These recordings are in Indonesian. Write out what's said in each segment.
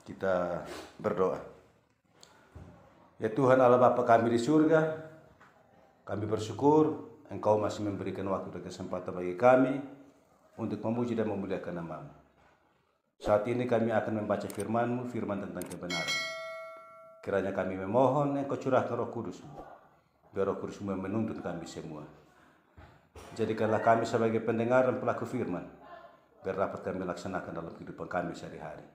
Kita berdoa. Ya Tuhan Allah Bapa kami di surga, kami bersyukur Engkau masih memberikan waktu dan kesempatan bagi kami untuk memuji dan memuliakan nama-Mu. Saat ini kami akan membaca firman-Mu, firman tentang kebenaran. Kiranya kami memohon Engkau curahkan Roh Kudus-Mu, biar Roh Kudus-Mu menuntun kami semua. Jadikanlah kami sebagai pendengar dan pelaku firman, biar dapat kami laksanakan dalam kehidupan kami sehari-hari.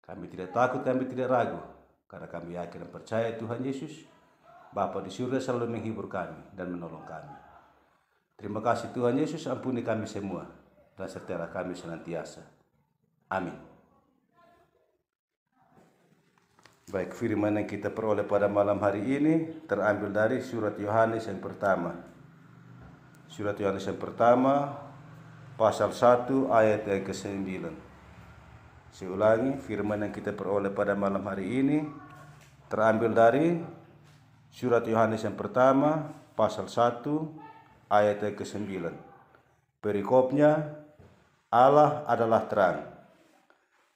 Kami tidak takut, kami tidak ragu, karena kami yakin dan percaya Tuhan Yesus, Bapa di surga selalu menghibur kami dan menolong kami. Terima kasih Tuhan Yesus, ampuni kami semua, dan sertalah kami senantiasa. Amin. Baik, firman yang kita peroleh pada malam hari ini terambil dari surat Yohanes yang pertama. Surat Yohanes yang pertama, pasal 1 ayat yang ke-9. Saya ulangi, firman yang kita peroleh pada malam hari ini terambil dari surat Yohanes yang pertama, pasal 1 ayat yang ke-9. Perikopnya, Allah adalah terang.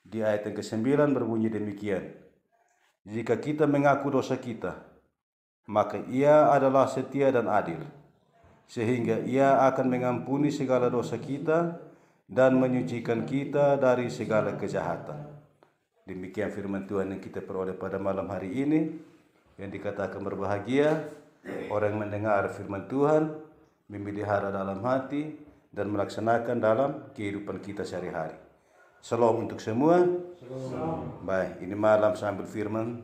Di ayat yang ke-9 berbunyi demikian: jika kita mengaku dosa kita, maka Ia adalah setia dan adil, sehingga Ia akan mengampuni segala dosa kita dan menyucikan kita dari segala kejahatan. Demikian firman Tuhan yang kita peroleh pada malam hari ini, yang dikatakan berbahagia orang yang mendengar firman Tuhan, memelihara dalam hati, dan melaksanakan dalam kehidupan kita sehari-hari. Shalom untuk semua. Shalom. Baik, ini malam sambil firman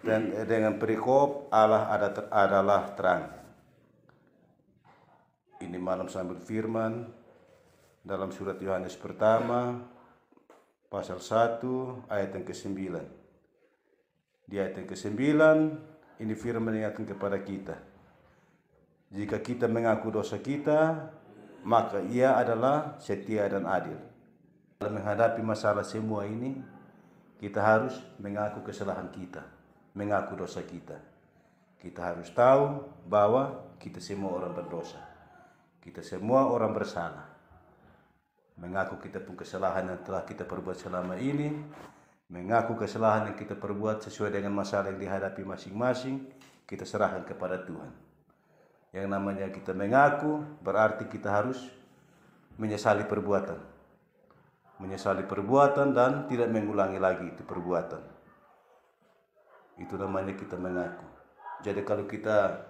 dan dengan perikop Allah adalah terang. Ini malam sambil firman dalam surat Yohanes pertama, pasal 1 ayat yang ke-9. Di ayat yang ke-9 ini firman yang akan kepada kita. Jika kita mengaku dosa kita, maka Ia adalah setia dan adil. Dalam menghadapi masalah semua ini, kita harus mengaku kesalahan kita, mengaku dosa kita. Kita harus tahu bahwa kita semua orang berdosa. Kita semua orang bersalah. Mengaku kita pun kesalahan yang telah kita perbuat selama ini, mengaku kesalahan yang kita perbuat sesuai dengan masalah yang dihadapi masing-masing, kita serahkan kepada Tuhan. Yang namanya kita mengaku berarti kita harus menyesali perbuatan. Menyesali perbuatan dan tidak mengulangi lagi itu perbuatan. Itu namanya kita mengaku. Jadi kalau kita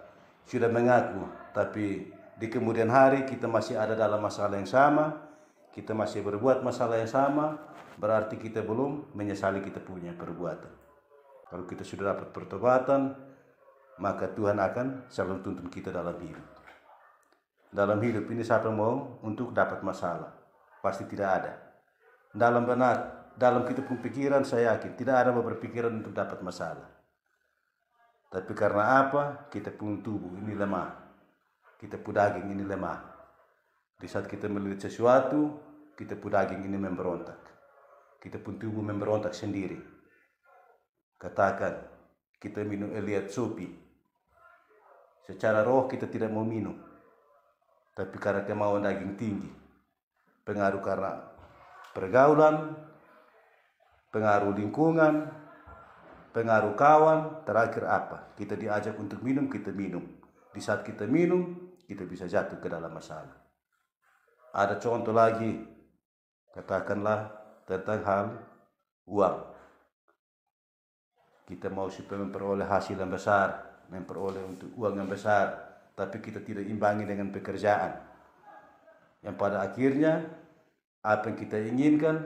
sudah mengaku tapi di kemudian hari kita masih ada dalam masalah yang sama, kita masih berbuat masalah yang sama, berarti kita belum menyesali kita punya perbuatan. Kalau kita sudah dapat pertobatan, maka Tuhan akan selalu tuntun kita dalam hidup. Dalam hidup ini siapa mau untuk dapat masalah? Pasti tidak ada. Dalam kita pun pikiran saya yakin tidak ada yang berpikiran untuk dapat masalah. Tapi karena apa? Kita pun tubuh ini lemah. Kita pun daging ini lemah. Di saat kita melihat sesuatu, kita pun daging ini memberontak. Kita pun tubuh memberontak sendiri. Katakan, kita minum lihat sopi. Secara roh kita tidak mau minum. Tapi karena kemauan daging tinggi. Pengaruh karena pergaulan, pengaruh lingkungan, pengaruh kawan, terakhir apa? Kita diajak untuk minum, kita minum. Di saat kita minum, kita bisa jatuh ke dalam masalah. Ada contoh lagi, katakanlah tentang hal uang. Kita mau supaya memperoleh hasil yang besar, memperoleh untuk uang yang besar, tapi kita tidak imbangi dengan pekerjaan. Yang pada akhirnya, apa yang kita inginkan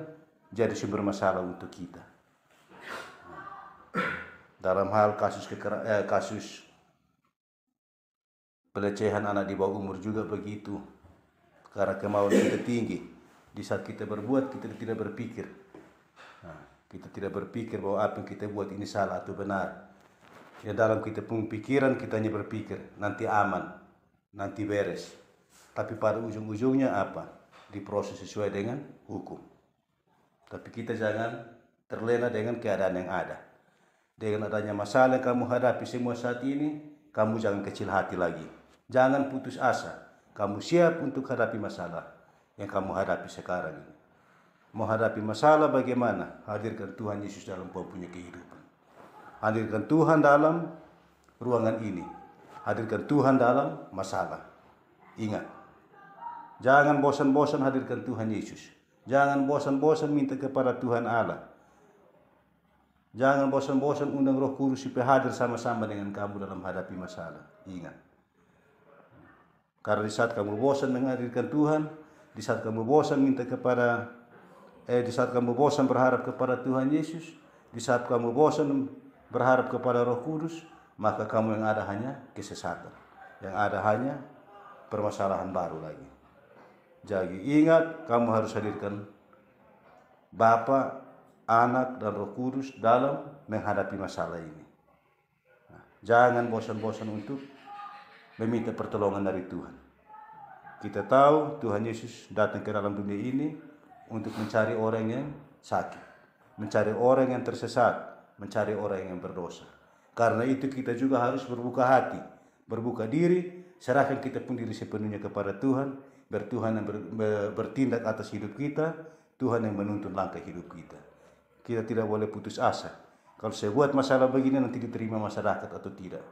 jadi sumber masalah untuk kita. Dalam hal kasus pelecehan anak di bawah umur juga begitu. Karena kemauan kita tinggi. Di saat kita berbuat, kita tidak berpikir. Kita tidak berpikir bahwa apa yang kita buat ini salah atau benar. Ya dalam kita pun pikiran kita hanya berpikir, nanti aman, nanti beres. Tapi pada ujung-ujungnya apa? Diproses sesuai dengan hukum. Tapi kita jangan terlena dengan keadaan yang ada. Dengan adanya masalah yang kamu hadapi semua saat ini, kamu jangan kecil hati lagi. Jangan putus asa. Kamu siap untuk hadapi masalah yang kamu hadapi sekarang ini. menghadapi masalah bagaimana? Hadirkan Tuhan Yesus dalam kau punya kehidupan. Hadirkan Tuhan dalam ruangan ini. Hadirkan Tuhan dalam masalah. Ingat, jangan bosan-bosan hadirkan Tuhan Yesus. Jangan bosan-bosan minta kepada Tuhan Allah. Jangan bosan-bosan undang Roh Kudus supaya hadir sama-sama dengan kamu dalam hadapi masalah. Ingat. Karena di saat kamu bosan menghadirkan Tuhan, di saat kamu bosan di saat kamu bosan berharap kepada Tuhan Yesus, di saat kamu bosan berharap kepada Roh Kudus, maka kamu yang ada hanya kesesatan. Yang ada hanya permasalahan baru lagi. Jadi ingat, kamu harus hadirkan Bapa, Anak, dan Roh Kudus dalam menghadapi masalah ini. Jangan bosan-bosan untuk meminta pertolongan dari Tuhan. Kita tahu Tuhan Yesus datang ke dalam dunia ini untuk mencari orang yang sakit, mencari orang yang tersesat, mencari orang yang berdosa. Karena itu kita juga harus berbuka hati, berbuka diri, serahkan kita pun diri sepenuhnya kepada Tuhan, Tuhan yang bertindak atas hidup kita, Tuhan yang menuntun langkah hidup kita. Kita tidak boleh putus asa. Kalau saya buat masalah begini nanti diterima masyarakat atau tidak.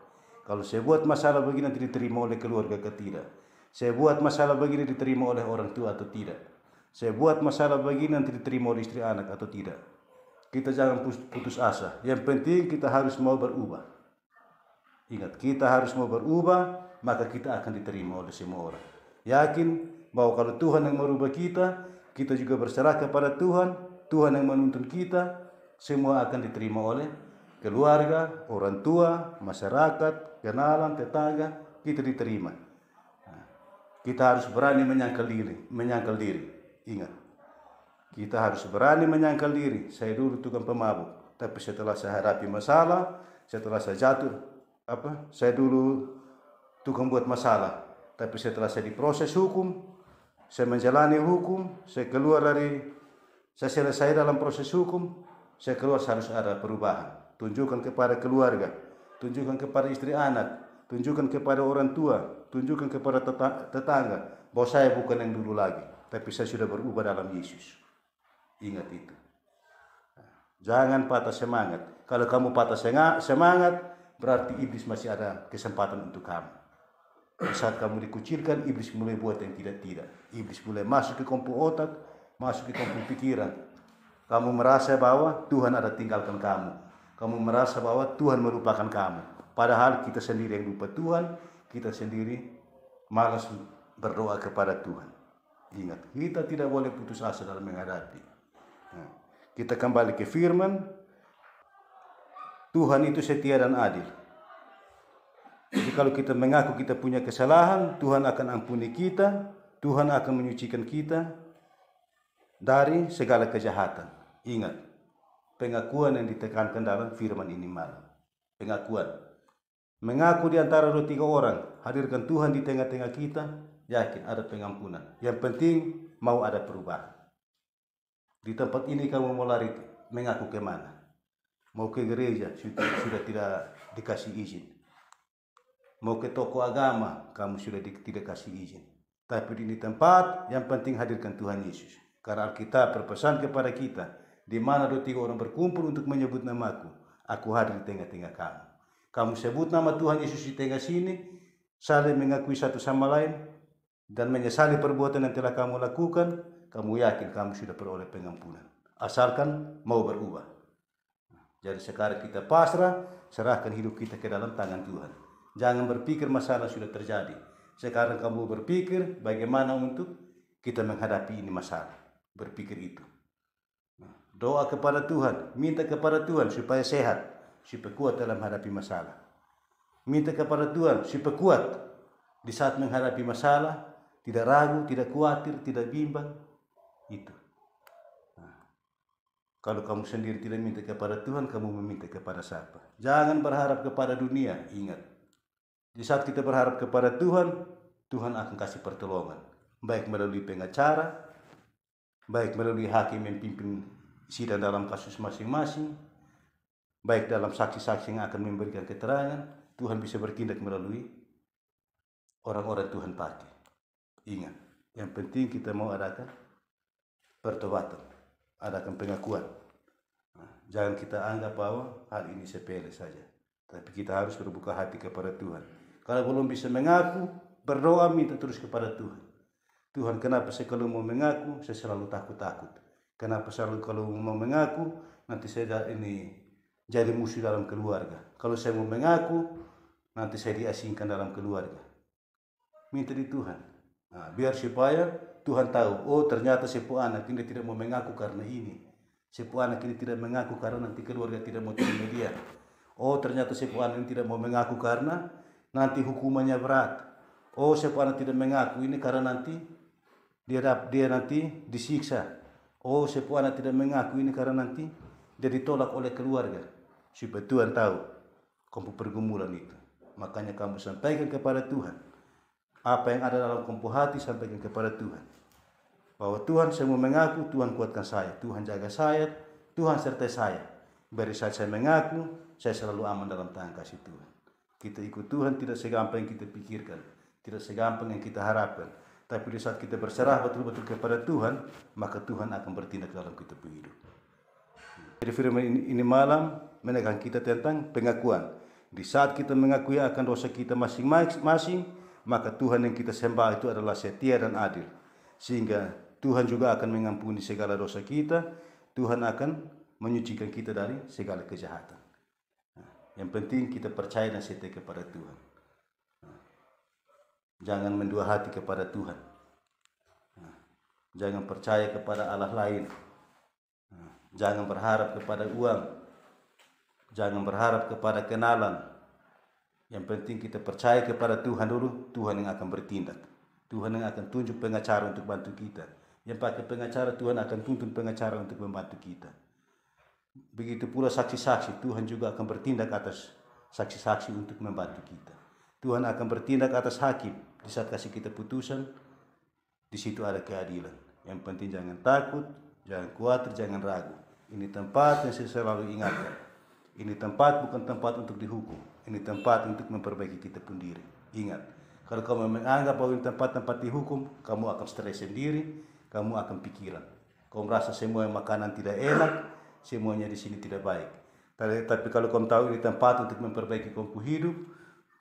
Kalau saya buat masalah begini nanti diterima oleh keluarga atau tidak. Saya buat masalah begini diterima oleh orang tua atau tidak. Saya buat masalah begini nanti diterima oleh istri anak atau tidak. Kita jangan putus asa. Yang penting kita harus mau berubah. Ingat, kita harus mau berubah, maka kita akan diterima oleh semua orang. Yakin bahwa kalau Tuhan yang merubah kita, kita juga berserah kepada Tuhan, Tuhan yang menuntun kita, semua akan diterima oleh keluarga, orang tua, masyarakat, kenalan, tetangga, kita diterima. Kita harus berani menyangkal diri. Ingat, kita harus berani menyangkal diri. Saya dulu tukang pemabuk, tapi setelah saya hadapi masalah, setelah saya jatuh, saya dulu tukang buat masalah, tapi setelah saya diproses hukum, saya menjalani hukum, saya selesai dalam proses hukum, saya keluar harus ada perubahan. Tunjukkan kepada keluarga, tunjukkan kepada istri anak, tunjukkan kepada orang tua, tunjukkan kepada tetangga bahwa saya bukan yang dulu lagi, tapi saya sudah berubah dalam Yesus. Ingat itu. Jangan patah semangat. Kalau kamu patah semangat, berarti iblis masih ada kesempatan untuk kamu. Di saat kamu dikucilkan, iblis mulai buat yang tidak-tidak. Iblis mulai masuk ke kompu otak, masuk ke kompu pikiran. Kamu merasa bahwa Tuhan ada tinggalkan kamu. Kamu merasa bahwa Tuhan melupakan kamu. Padahal kita sendiri yang lupa Tuhan, kita sendiri malas berdoa kepada Tuhan. Ingat, kita tidak boleh putus asa dalam menghadapi. Kita kembali ke firman. Tuhan itu setia dan adil. Jadi kalau kita mengaku kita punya kesalahan, Tuhan akan ampuni kita, Tuhan akan menyucikan kita dari segala kejahatan. Ingat, pengakuan yang ditekankan dalam firman ini malam. Pengakuan. Mengaku di antara 2-3 orang, hadirkan Tuhan di tengah-tengah kita, yakin ada pengampunan. Yang penting mau ada perubahan. Di tempat ini kamu mau lari mengaku kemana? Mau ke gereja sudah tidak dikasih izin. Mau ke toko agama kamu sudah tidak kasih izin. Tapi di tempat yang penting hadirkan Tuhan Yesus. Karena Alkitab berpesan kepada kita, di mana 2-3 orang berkumpul untuk menyebut namaku, aku hadir di tengah-tengah kamu. Kamu sebut nama Tuhan Yesus di tengah sini, saling mengakui satu sama lain, dan menyesali perbuatan yang telah kamu lakukan, kamu yakin kamu sudah peroleh pengampunan. Asalkan mau berubah. Jadi sekarang kita pasrah, serahkan hidup kita ke dalam tangan Tuhan. Jangan berpikir masalah sudah terjadi. Sekarang kamu berpikir bagaimana untuk kita menghadapi ini masalah. Berpikir itu. Doa kepada Tuhan, minta kepada Tuhan supaya sehat, supaya kuat dalam menghadapi masalah. Minta kepada Tuhan supaya kuat di saat menghadapi masalah. Tidak ragu, tidak khawatir, tidak bimbang. Itu. Kalau kamu sendiri tidak minta kepada Tuhan, kamu meminta kepada siapa? Jangan berharap kepada dunia. Ingat, di saat kita berharap kepada Tuhan, Tuhan akan kasih pertolongan. Baik melalui pengacara, baik melalui hakim yang pimpin sidang dalam kasus masing-masing, baik dalam saksi-saksi yang akan memberikan keterangan, Tuhan bisa bertindak melalui orang-orang Tuhan pakai. Ingat, yang penting kita mau adakan pertobatan. adakan pengakuan. Jangan kita anggap bahwa hal ini sepele saja, tapi kita harus berbuka hati kepada Tuhan. Kalau belum bisa mengaku, berdoa minta terus kepada Tuhan. Tuhan, kenapa saya kalau mau mengaku, saya selalu takut-takut. Kenapa selalu kalau mau mengaku, nanti saya ini jadi musuh dalam keluarga. Kalau saya mau mengaku, nanti saya diasingkan dalam keluarga. Minta di Tuhan. Nah, biar supaya Tuhan tahu, oh ternyata sepu anak ini tidak mau mengaku karena ini. Sepu anak ini tidak mengaku karena nanti keluarga tidak mau terima dia. Oh ternyata sepu anak ini tidak mau mengaku karena nanti hukumannya berat. Oh sepu anak tidak mengaku ini karena nanti dia nanti disiksa. Oh sepu anak tidak mengaku ini karena nanti dia ditolak oleh keluarga. Supaya Tuhan tahu kamu pergumulan itu. Makanya kamu sampaikan kepada Tuhan. Apa yang ada dalam kamu hati sampaikan kepada Tuhan. Bahwa Tuhan saya mau mengaku, Tuhan kuatkan saya. Tuhan jaga saya, Tuhan sertai saya. Beri saat saya mengaku, saya selalu aman dalam tangan kasih Tuhan. Kita ikut Tuhan tidak segampang yang kita pikirkan. Tidak segampang yang kita harapkan. Tapi di saat kita berserah betul-betul kepada Tuhan, maka Tuhan akan bertindak dalam kita hidup. Jadi firman ini malam menekan kita tentang pengakuan. Di saat kita mengakui akan dosa kita masing-masing, maka Tuhan yang kita sembah itu adalah setia dan adil. Sehingga Tuhan juga akan mengampuni segala dosa kita. Tuhan akan menyucikan kita dari segala kejahatan. Yang penting kita percaya dan setia kepada Tuhan. Jangan mendua hati kepada Tuhan. Jangan percaya kepada Allah lain. Jangan berharap kepada uang. Jangan berharap kepada kenalan. Yang penting kita percaya kepada Tuhan dulu. Tuhan yang akan bertindak. Tuhan yang akan tunjuk pengacara untuk bantu kita. Yang pakai pengacara, Tuhan akan tuntun pengacara untuk membantu kita. Begitu pula saksi-saksi, Tuhan juga akan bertindak atas saksi-saksi untuk membantu kita. Tuhan akan bertindak atas hakim. Di saat kasih kita putusan, di situ ada keadilan. Yang penting jangan takut, jangan khawatir, jangan ragu. Ini tempat yang saya selalu ingatkan. Ini tempat bukan tempat untuk dihukum. Ini tempat untuk memperbaiki kita pun diri. Ingat, kalau kamu menganggap bahwa ini tempat-tempat dihukum, kamu akan stres sendiri, kamu akan pikiran. Kamu merasa semua yang makanan tidak enak, semuanya di sini tidak baik. Tapi kalau kamu tahu ini tempat untuk memperbaiki kamu hidup,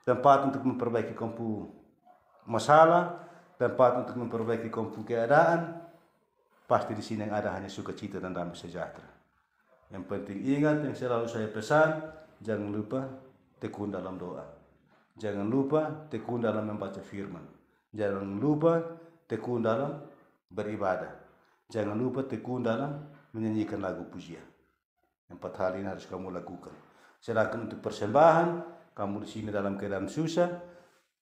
tempat untuk memperbaiki kamu masalah, tempat untuk memperbaiki kamu keadaan, pasti di sini yang ada hanya sukacita dan damai sejahtera. Yang penting ingat yang selalu saya pesan, jangan lupa tekun dalam doa. Jangan lupa tekun dalam membaca firman. Jangan lupa tekun dalam beribadah. Jangan lupa tekun dalam menyanyikan lagu pujian. 4 hal ini harus kamu lakukan. Sedangkan untuk persembahan, kamu di sini dalam keadaan susah,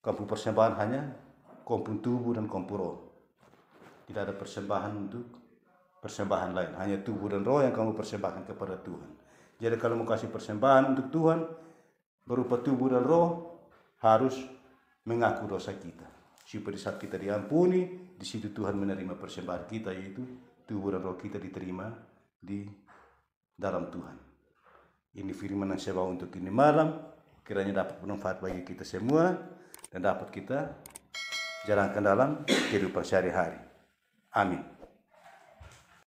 kamu persembahan hanya kamu tubuh dan kamu roh. Tidak ada persembahan untuk persembahan lain, hanya tubuh dan roh yang kamu persembahkan kepada Tuhan. Jadi kalau mau kasih persembahan untuk Tuhan berupa tubuh dan roh, harus mengaku dosa kita. Supaya di saat kita diampuni, di situ Tuhan menerima persembahan kita, yaitu tubuh dan roh kita diterima di dalam Tuhan. Ini firman yang saya bawa untuk ini malam, kiranya dapat bermanfaat bagi kita semua dan dapat kita jalankan dalam kehidupan sehari-hari. Amin.